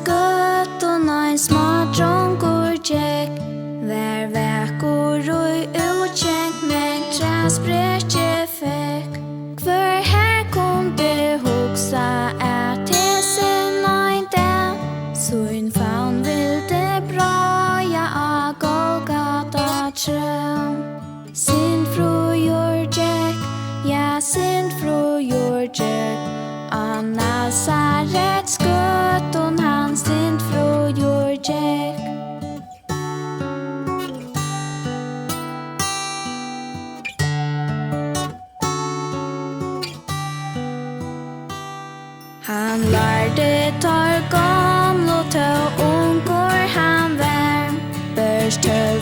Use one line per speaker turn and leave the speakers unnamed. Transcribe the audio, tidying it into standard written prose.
skötun ein smadrongur gekk Vær vekkur og utgjengt meg træsbrekje fekk Hver her kunde hugsa at til sin ein dag Sun faun vilde braja a Golgata trøm Sind frujur gekk, ja sind frujur gekk A Nazaret skötun han sind frujur gekk Han lærde tar gamlo tøv ungur han vær Børst tøv